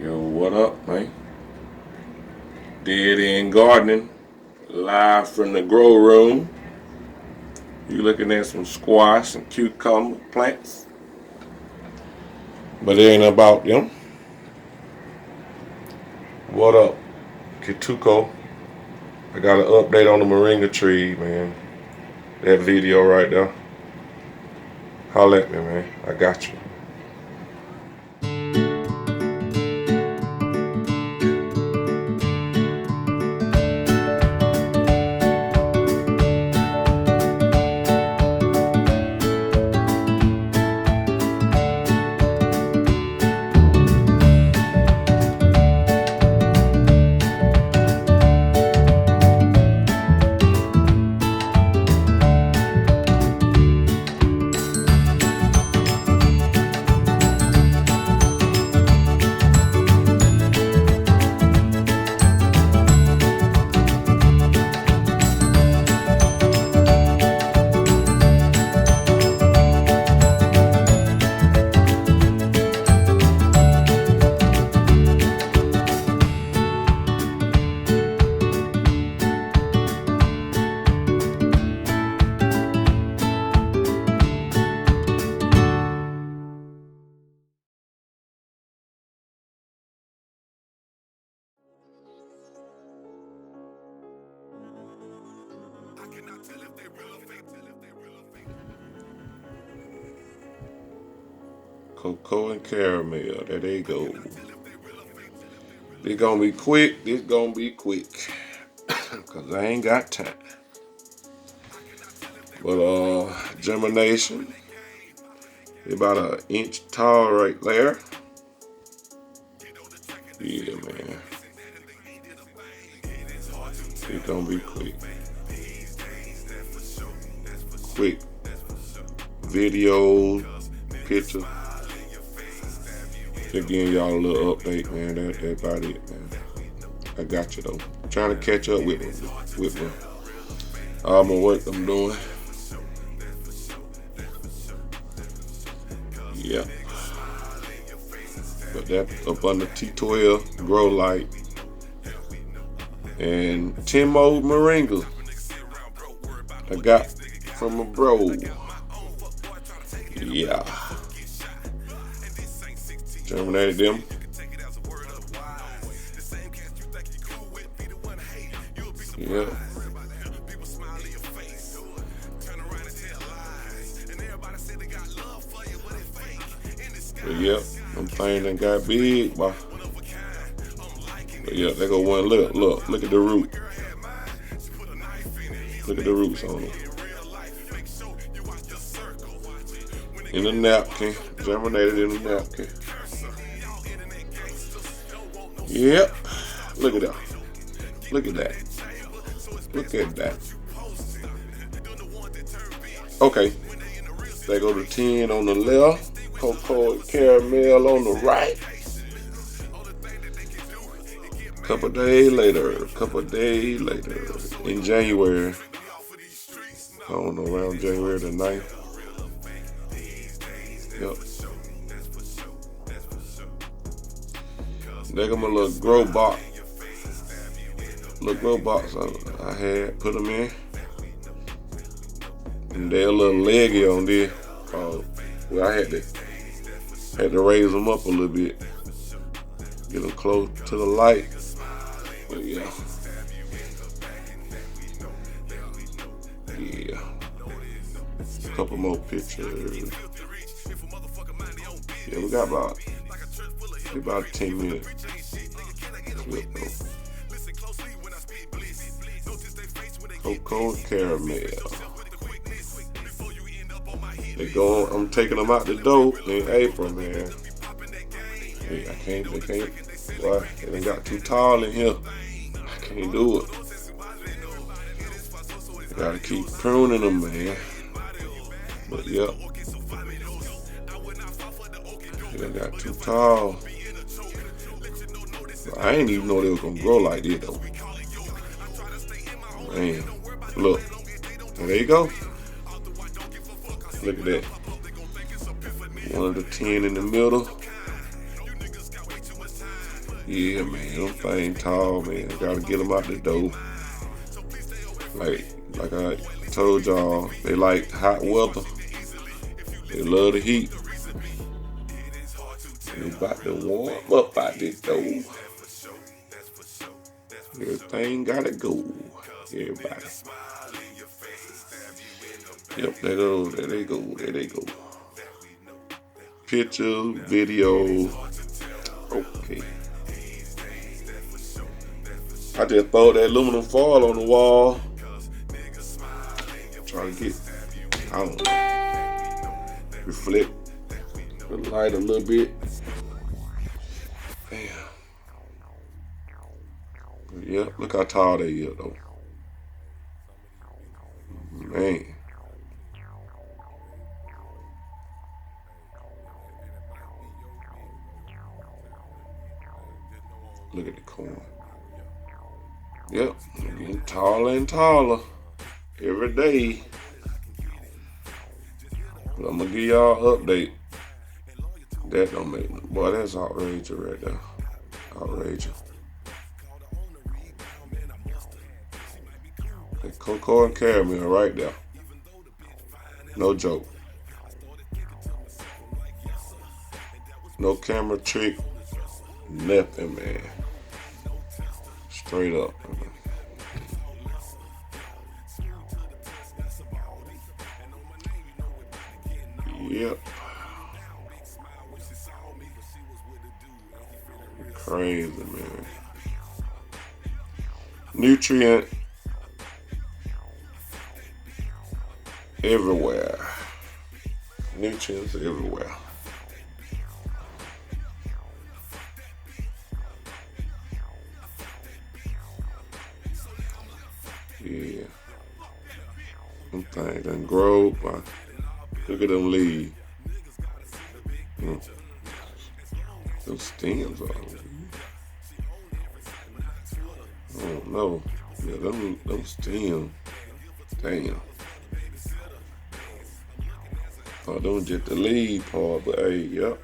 Yo, what up, man? Dead End Gardening, live from the grow room. You looking at some squash and cucumber plants, but it ain't about them. What up, Kituko? I got an update on the moringa tree, man. That video right there. Holla at me, man. I got you. Coco and caramel. There they go. This gonna be quick. This gonna be quick. Cause I ain't got time. But germination. It's about an inch tall right there. Yeah, man. It's gonna be quick. Quick videos, pictures. Just giving y'all a little update, man. That's about it, man. I got you though. I'm trying to catch up with all my work I'm doing. Yeah. But that up under T12 grow light and 10 more Moringas I got from a bro. Yeah. Germinated them. Yeah. But yeah, them things done got big, boy. But yeah, they go one look at the root. Look at the roots on them. In the napkin, germinated in the napkin. Yep. Look at that. Look at that. Look at that. Okay. They go to 10 on the left. Coco and caramel on the right. Couple days later. In January. I don't know, around January the 9th. Yep. They got my little grow box. I had put them in. And they're a little leggy on this. Well, I had to raise them up a little bit. Get them close to the light. But yeah. Yeah. A couple more pictures. Yeah, we got about 10 minutes. Coco and caramel. They go. I'm taking them out the door in April, man. Hey, they can't. Why? They done got too tall in here. I can't do it. Gotta keep pruning them, man. But yeah. They done got too tall. I ain't even know they was gonna grow like this though. Man, look. There you go. Look at that. One of the 10 in the middle. Yeah, man, them thing tall, man. Gotta get them out the door. Like I told y'all, they like hot weather. They love the heat. They about to warm up out this door. Everything gotta go. Everybody. Yep, there they go. Pictures, video. Okay. I just throw that aluminum foil on the wall. Try to get, I don't know, reflect the light a little bit. Damn. Yeah, look how tall they is though. Man. Look at the corn. Yep, getting taller and taller every day. But I'm gonna give y'all an update. That don't make no, boy, that's outrageous right there. Outrageous. That Coco and caramel right there. No joke. No camera trick. Nothing, man. Straight up. Yep. Crazy, man. Nutrient everywhere. Nutrients everywhere. Yeah. Them things done grow. Look at them leaves. Them stems are. I don't know. Yeah, them stems. Damn. Oh, them just the lead part, but hey, yep.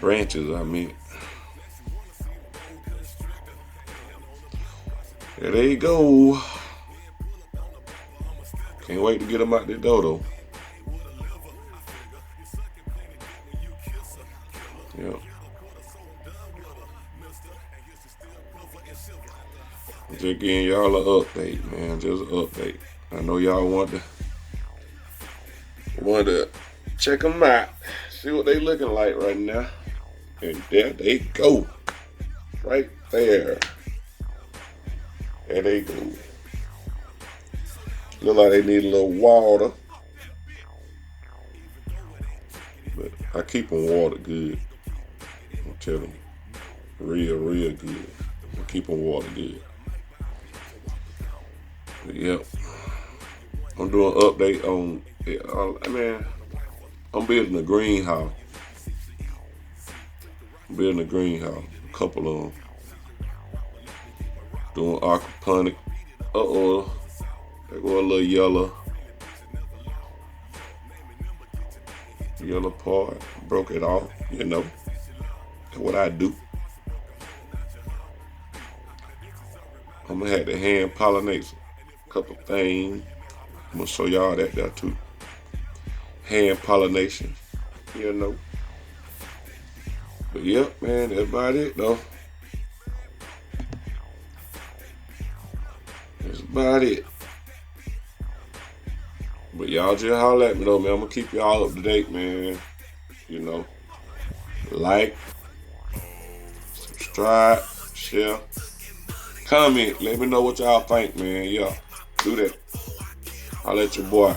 Branches, I mean. There you go. Can't wait to get them out the door, though. Yep. Just giving y'all an update, man. Just an update. I know y'all want to check them out. See what they looking like right now. And there they go. Right there. There they go. Look like they need a little water. But I keep them watered good. I'm telling you. Real good. I keep them watered good. But yep. I'm doing an update on, man, I'm building a greenhouse. A couple of them. Doing aquaponic. There go a little yellow part. Broke it off, you know. That's what I do. I'm gonna have to hand pollinate a couple things. I'm gonna show y'all that there too. Hand pollination, you know. But yep, man, that's about it though. That's about it. But y'all just holler at me though, man. I'm gonna keep y'all up to date, man. You know. Like, subscribe, share, comment. Let me know what y'all think, man. Yeah, do that. I'll let your boy.